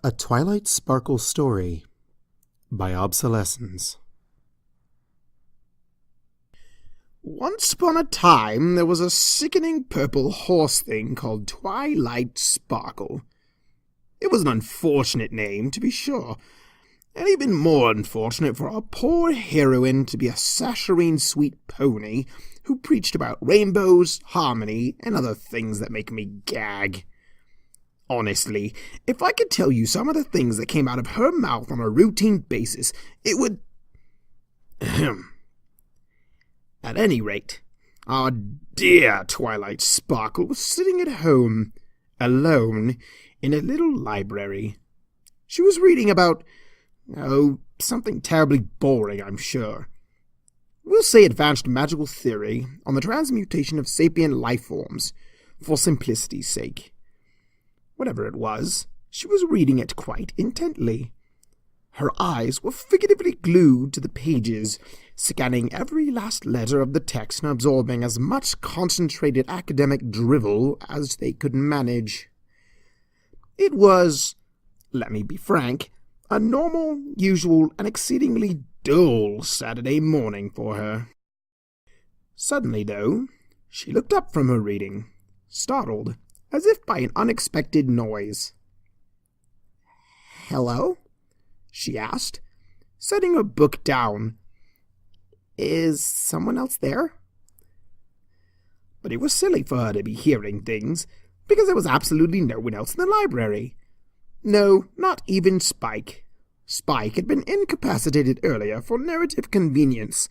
A Twilight Sparkle Story by Obselescence. Once upon a time, there was a sickening purple horse thing called Twilight Sparkle. It was an unfortunate name, to be sure, and even more unfortunate for our poor heroine to be a saccharine sweet pony who preached about rainbows, harmony, and other things that make me gag. Honestly, if I could tell you some of the things that came out of her mouth on a routine basis, it would... At any rate, our dear Twilight Sparkle was sitting at home, alone, in a little library. She was reading about, something terribly boring, I'm sure. We'll say advanced magical theory on the transmutation of sapient life forms, for simplicity's sake. Whatever it was, she was reading it quite intently. Her eyes were figuratively glued to the pages, scanning every last letter of the text and absorbing as much concentrated academic drivel as they could manage. It was, let me be frank, a normal, usual, and exceedingly dull Saturday morning for her. Suddenly, though, she looked up from her reading, startled, as if by an unexpected noise. "Hello?" she asked, setting her book down. "Is someone else there?" But it was silly for her to be hearing things, because there was absolutely no one else in the library. No, not even Spike. Spike had been incapacitated earlier for narrative convenience,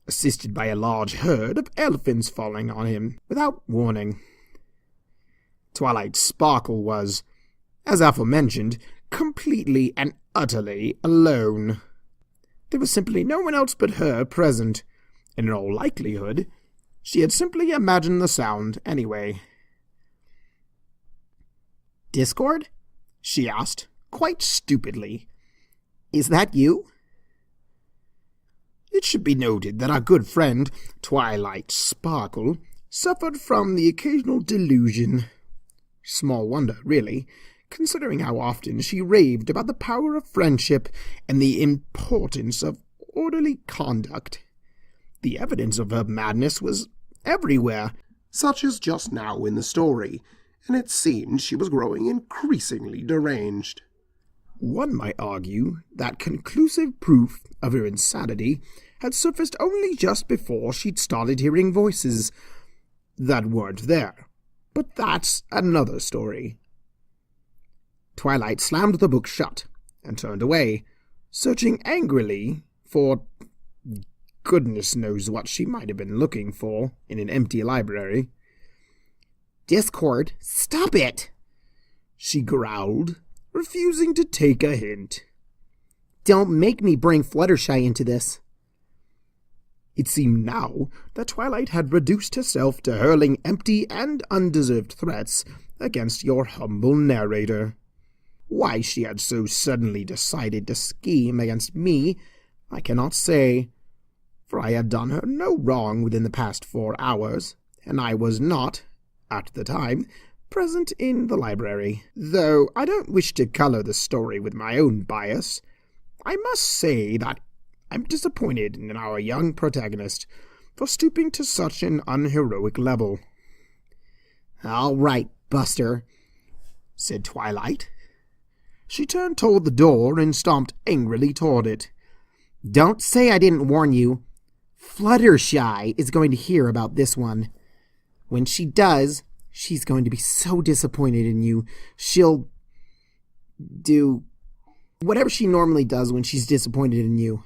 assisted by a large herd of elephants falling on him without warning. Twilight Sparkle was, as aforementioned, completely and utterly alone. There was simply no one else but her present, and in all likelihood, she had simply imagined the sound anyway. "Discord?" she asked, quite stupidly. "Is that you?" It should be noted that our good friend, Twilight Sparkle, suffered from the occasional delusion. Small wonder, really, considering how often she raved about the power of friendship and the importance of orderly conduct. The evidence of her madness was everywhere, such as just now in the story, and it seemed she was growing increasingly deranged. One might argue that conclusive proof of her insanity had surfaced only just before she'd started hearing voices that weren't there. But that's another story. Twilight slammed the book shut and turned away, searching angrily for goodness knows what she might have been looking for in an empty library. "Discord, stop it!" she growled, refusing to take a hint. "Don't make me bring Fluttershy into this." It seemed now that Twilight had reduced herself to hurling empty and undeserved threats against your humble narrator. Why she had so suddenly decided to scheme against me, I cannot say, for I had done her no wrong within the past 4 hours, and I was not, at the time, present in the library. Though I don't wish to color the story with my own bias, I must say that I'm disappointed in our young protagonist for stooping to such an unheroic level. "All right, Buster," said Twilight. She turned toward the door and stomped angrily toward it. "Don't say I didn't warn you. Fluttershy is going to hear about this one. When she does, she's going to be so disappointed in you, she'll do whatever she normally does when she's disappointed in you."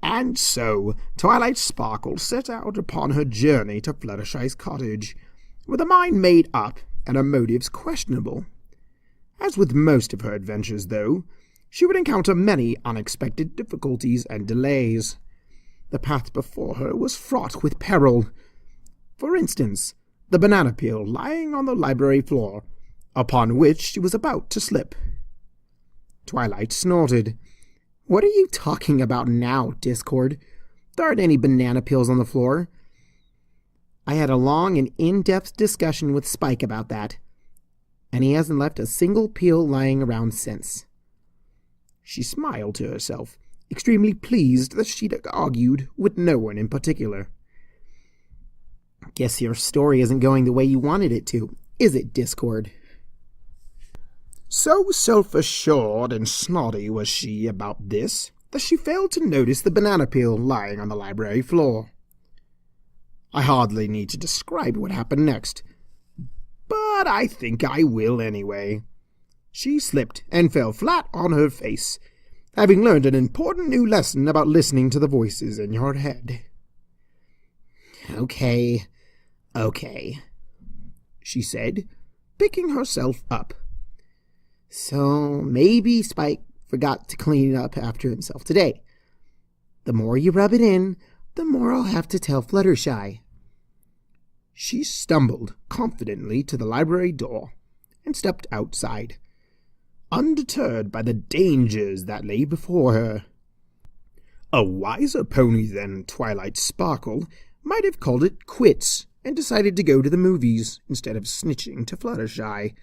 And so Twilight Sparkle set out upon her journey to Fluttershy's cottage, with a mind made up and her motives questionable. As with most of her adventures, though, she would encounter many unexpected difficulties and delays. The path before her was fraught with peril. For instance, the banana peel lying on the library floor, upon which she was about to slip. Twilight snorted. "What are you talking about now, Discord? There aren't any banana peels on the floor." I had a long and in-depth discussion with Spike about that. and he hasn't left a single peel lying around since." She smiled to herself, extremely pleased that she'd argued with no one in particular. "Guess your story isn't going the way you wanted it to, is it, Discord?" So self-assured and snotty was she about this that she failed to notice the banana peel lying on the library floor. I hardly need to describe what happened next, but I think I will anyway. She slipped and fell flat on her face, having learned an important new lesson about listening to the voices in your head. Okay, she said, picking herself up. So maybe Spike forgot to clean up after himself today. The more you rub it in, the more I'll have to tell Fluttershy. She stumbled confidently to the library door and stepped outside, undeterred by the dangers that lay before her. A wiser pony than Twilight Sparkle might have called it quits and decided to go to the movies instead of snitching to Fluttershy.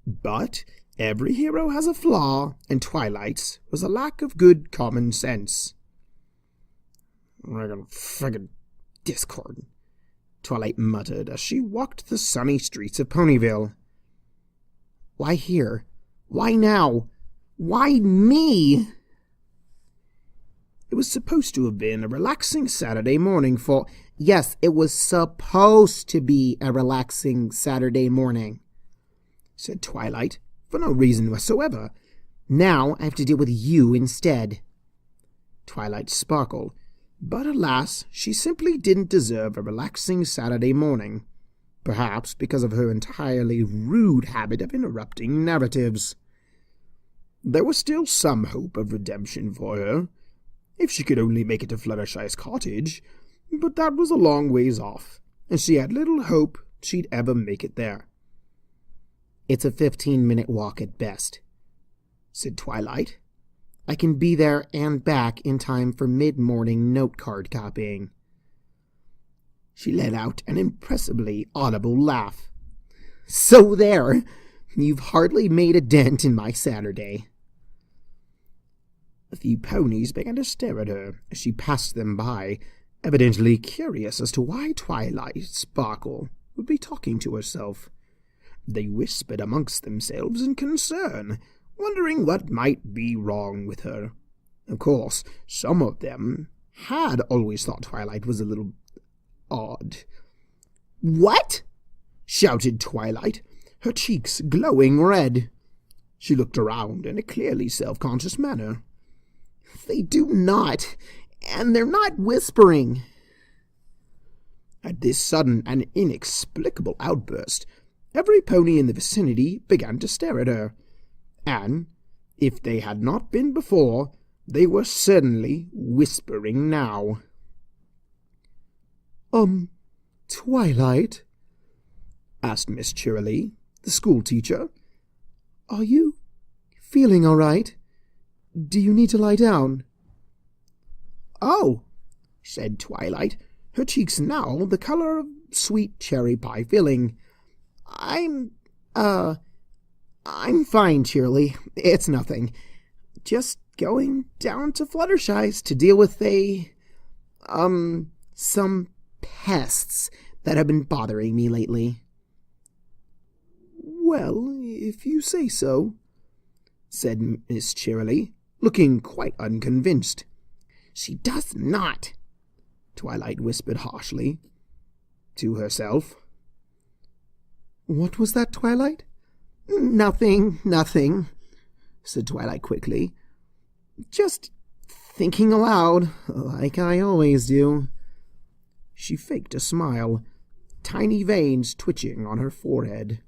But every hero has a flaw, and Twilight's was a lack of good common sense. "Friggin' Discord," Twilight muttered as she walked the sunny streets of Ponyville. Why here? Why now? Why me? It was supposed to have been a relaxing Saturday morning for... Yes, it was supposed to be a relaxing Saturday morning, said Twilight, for no reason whatsoever. Now I have to deal with you instead. Twilight sparkled, but alas, she simply didn't deserve a relaxing Saturday morning, perhaps because of her entirely rude habit of interrupting narratives. There was still some hope of redemption for her, if she could only make it to Fluttershy's cottage, but that was a long ways off, and she had little hope she'd ever make it there. It's a 15-minute walk at best, said Twilight. I can be there and back in time for mid-morning note card copying. She let out an impressively audible laugh. So there, you've hardly made a dent in my Saturday. A few ponies began to stare at her as she passed them by, evidently curious as to why Twilight Sparkle would be talking to herself. They whispered amongst themselves in concern, wondering what might be wrong with her. Of course, some of them had always thought Twilight was a little odd. What? Shouted Twilight, her cheeks glowing red. She looked around in a clearly self-conscious manner. They do not, and they're not whispering. At this sudden and inexplicable outburst, every pony in the vicinity began to stare at her, and, if they had not been before, they were certainly whispering now. Twilight? Asked Miss Cheerilee, the schoolteacher. Are you feeling all right? Do you need to lie down? Oh, said Twilight, her cheeks now the color of sweet cherry pie filling. I'm fine, Cheerilee. It's nothing. Just going down to Fluttershy's to deal with some pests that have been bothering me lately. Well, if you say so, said Miss Cheerilee, looking quite unconvinced. She does not, Twilight whispered harshly to herself. What was that, Twilight? Nothing, said Twilight quickly. Just thinking aloud, like I always do. She faked a smile, tiny veins twitching on her forehead.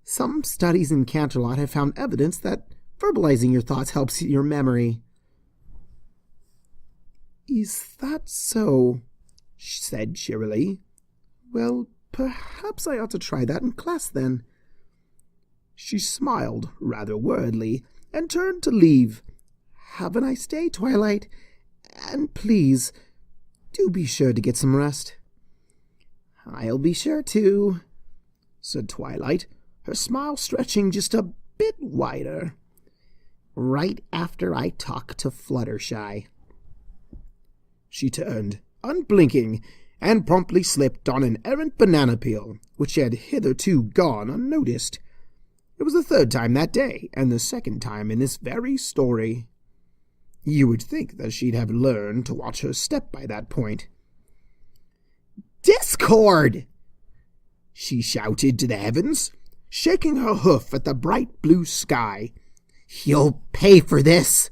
Some studies in Canterlot have found evidence that verbalizing your thoughts helps your memory. Is that so? Said cheerily. Well, perhaps I ought to try that in class then. She smiled rather worriedly and turned to leave. Have a nice day, Twilight, and please, do be sure to get some rest. I'll be sure to, said Twilight, her smile stretching just a bit wider. "Right after I talk to Fluttershy." She turned, unblinking, and promptly slipped on an errant banana peel, which had hitherto gone unnoticed. It was the third time that day, and the second time in this very story. You would think that she'd have learned to watch her step by that point. "Discord!" she shouted to the heavens, shaking her hoof at the bright blue sky. "You'll pay for this!"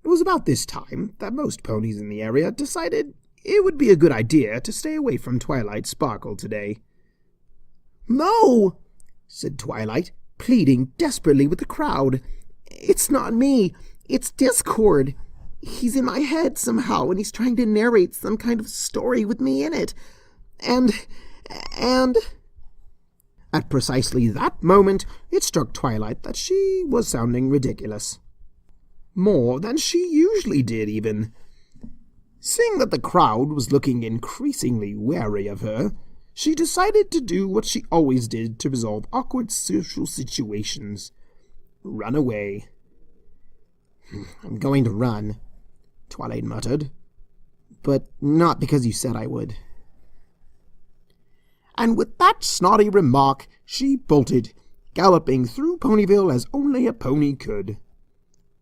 It was about this time that most ponies in the area decided it would be a good idea to stay away from Twilight Sparkle today. "No!" said Twilight, pleading desperately with the crowd. "It's not me. It's Discord. He's in my head somehow, and he's trying to narrate some kind of story with me in it. And... At precisely that moment, it struck Twilight that she was sounding ridiculous. More than she usually did, even. Seeing that the crowd was looking increasingly wary of her, she decided to do what she always did to resolve awkward social situations. Run away. "I'm going to run," Twilight muttered. "But not because you said I would." And with that snotty remark, she bolted, galloping through Ponyville as only a pony could.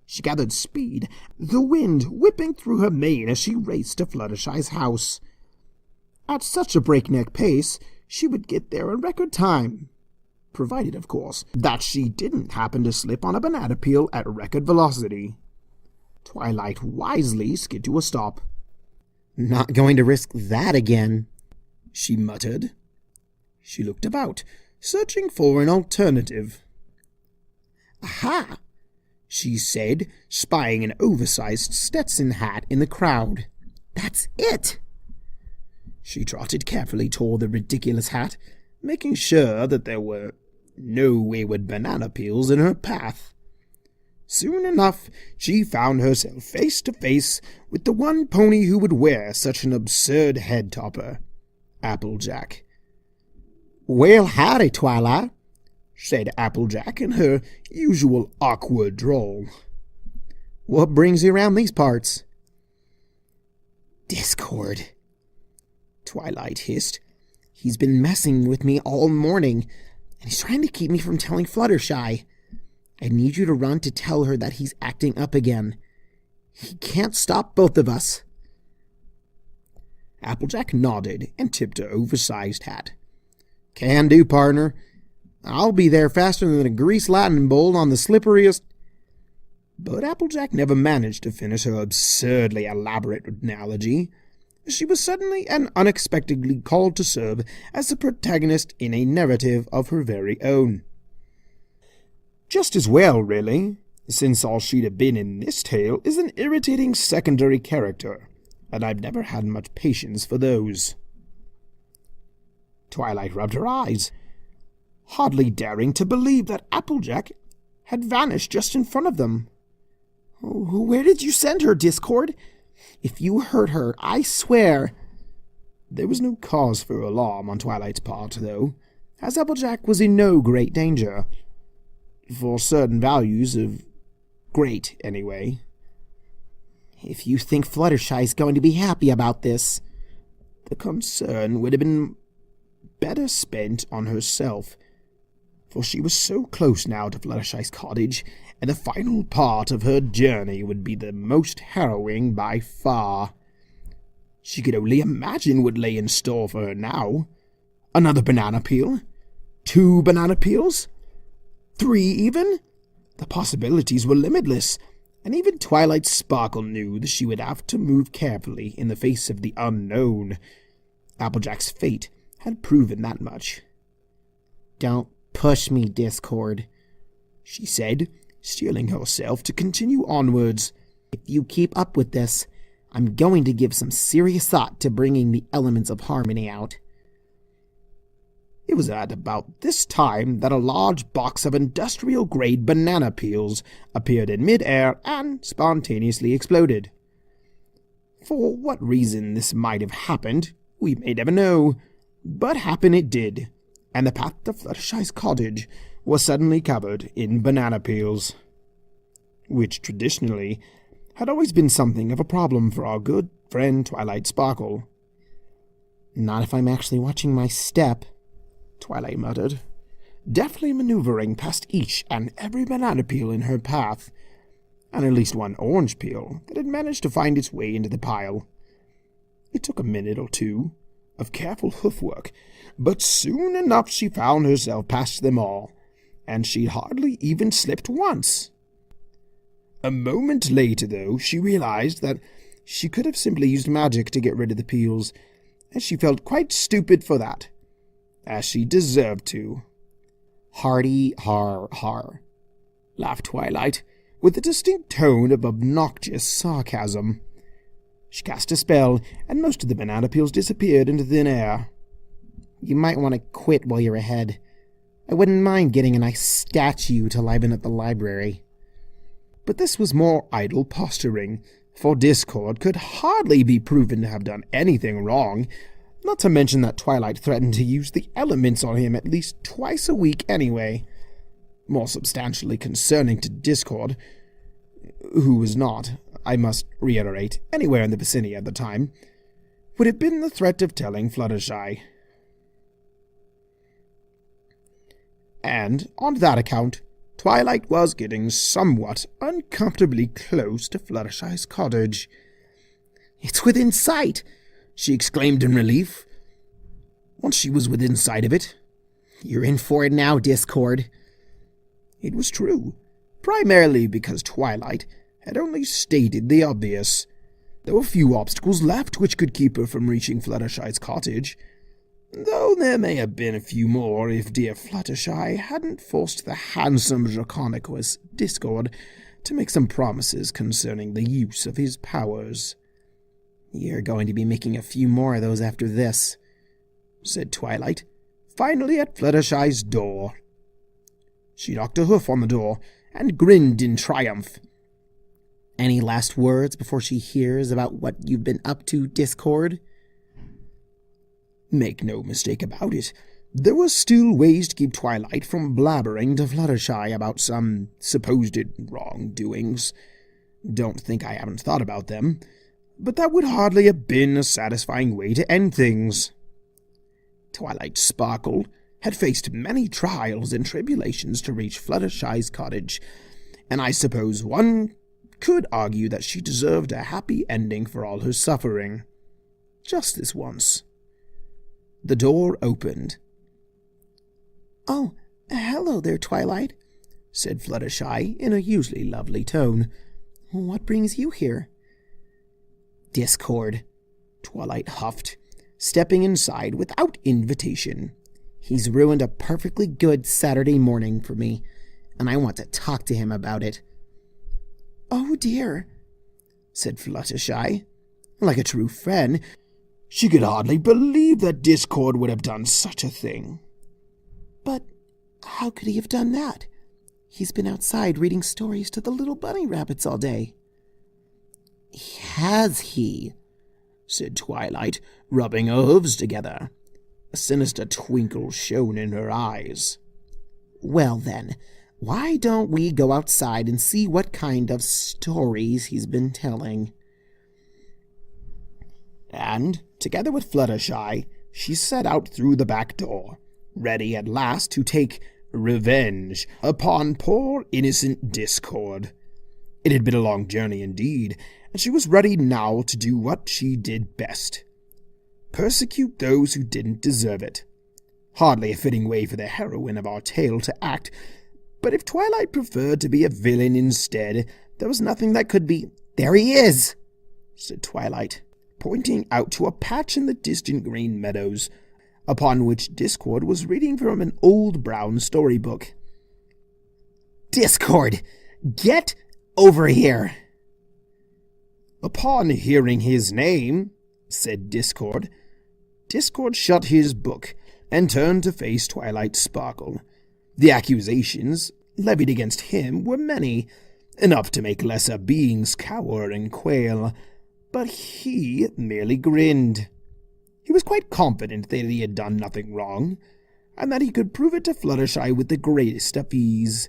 She gathered speed, the wind whipping through her mane as she raced to Fluttershy's house. At such a breakneck pace, she would get there in record time, provided, of course, that she didn't happen to slip on a banana peel at record velocity. Twilight wisely skid to a stop. "Not going to risk that again," she muttered. She looked about, searching for an alternative. "Aha!" she said, spying an oversized Stetson hat in the crowd. "That's it!" She trotted carefully toward the ridiculous hat, making sure that there were no wayward banana peels in her path. Soon enough, she found herself face to face with the one pony who would wear such an absurd head topper, Applejack. "Well, howdy, Twilight," said Applejack in her usual awkward drawl. "What brings you around these parts?" "Discord," Twilight hissed. "He's been messing with me all morning, and he's trying to keep me from telling Fluttershy. I need you to run to tell her that he's acting up again. He can't stop both of us." Applejack nodded and tipped her oversized hat. "Can do, partner. I'll be there faster than a greased lightning bolt on the slipperiest—" But Applejack never managed to finish her absurdly elaborate analogy. She was suddenly and unexpectedly called to serve as the protagonist in a narrative of her very own. Just as well, really, since all she'd have been in this tale is an irritating secondary character, and I've never had much patience for those. Twilight rubbed her eyes, hardly daring to believe that Applejack had vanished just in front of them. "Oh, where did you send her, Discord? If you hurt her, I swear—" There was no cause for alarm on Twilight's part, though, as Applejack was in no great danger. For certain values of great, anyway. "If you think Fluttershy's going to be happy about this—" The concern would have been better spent on herself, for she was so close now to Fluttershy's cottage, and the final part of her journey would be the most harrowing by far. She could only imagine what lay in store for her now. Another banana peel? 2 banana peels? 3 even? The possibilities were limitless, and even Twilight Sparkle knew that she would have to move carefully in the face of the unknown. Applejack's fate had proven that much. "Don't push me, Discord," she said, steeling herself to continue onwards. "If you keep up with this, I'm going to give some serious thought to bringing the elements of harmony out." It was at about this time that a large box of industrial-grade banana peels appeared in mid-air and spontaneously exploded. For what reason this might have happened, we may never know, but happen it did, and the path to Fluttershy's cottage was suddenly covered in banana peels, which traditionally had always been something of a problem for our good friend Twilight Sparkle. "Not if I'm actually watching my step," Twilight muttered, deftly maneuvering past each and every banana peel in her path, and at least one orange peel that had managed to find its way into the pile. It took a minute or two of careful hoofwork, but soon enough she found herself past them all, and she'd hardly even slipped once. A moment later, though, she realized that she could have simply used magic to get rid of the peels, and she felt quite stupid for that, as she deserved to. "Hardy har har," laughed Twilight, with a distinct tone of obnoxious sarcasm. She cast a spell, and most of the banana peels disappeared into thin air. "You might want to quit while you're ahead. I wouldn't mind getting a nice statue to liven up the library." But this was more idle posturing, for Discord could hardly be proven to have done anything wrong, not to mention that Twilight threatened to use the elements on him at least twice a week anyway. More substantially concerning to Discord, who was not, I must reiterate, anywhere in the vicinity at the time, would have been the threat of telling Fluttershy. And, on that account, Twilight was getting somewhat uncomfortably close to Fluttershy's cottage. "It's within sight!" she exclaimed in relief. Once she was within sight of it, "You're in for it now, Discord." It was true, primarily because Twilight had only stated the obvious. There were few obstacles left which could keep her from reaching Fluttershy's cottage, though there may have been a few more if dear Fluttershy hadn't forced the handsome Draconicus Discord to make some promises concerning the use of his powers. "You're going to be making a few more of those after this," said Twilight, finally at Fluttershy's door. She knocked a hoof on the door and grinned in triumph. "Any last words before she hears about what you've been up to, Discord?" Make no mistake about it, there were still ways to keep Twilight from blabbering to Fluttershy about some supposed wrongdoings. Don't think I haven't thought about them, but that would hardly have been a satisfying way to end things. Twilight Sparkle had faced many trials and tribulations to reach Fluttershy's cottage, and I suppose one could argue that she deserved a happy ending for all her suffering. Just this once. The door opened. "Oh, hello there, Twilight," said Fluttershy in a usually lovely tone. "What brings you here?" "Discord," Twilight huffed, stepping inside without invitation. "He's ruined a perfectly good Saturday morning for me, and I want to talk to him about it." "Oh dear," said Fluttershy. Like a true friend, she could hardly believe that Discord would have done such a thing. "But how could he have done that? He's been outside reading stories to the little bunny rabbits all day." "Has he?" said Twilight, rubbing her hooves together. A sinister twinkle shone in her eyes. "Well then, why don't we go outside and see what kind of stories he's been telling?" And, together with Fluttershy, she set out through the back door, ready at last to take revenge upon poor innocent Discord. It had been a long journey indeed, and she was ready now to do what she did best. Persecute those who didn't deserve it. Hardly a fitting way for the heroine of our tale to act, but if Twilight preferred to be a villain instead, there was nothing that could be— "There he is!" said Twilight, pointing out to a patch in the distant green meadows, upon which Discord was reading from an old brown storybook. "Discord, get over here!" Upon hearing his name, said Discord, Discord shut his book and turned to face Twilight Sparkle. The accusations levied against him were many, enough to make lesser beings cower and quail, but he merely grinned. He was quite confident that he had done nothing wrong, and that he could prove it to Fluttershy with the greatest of ease.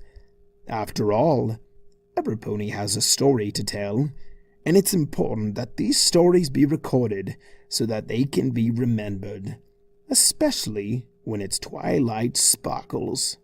After all, every pony has a story to tell, and it's important that these stories be recorded so that they can be remembered, especially when it's Twilight Sparkles.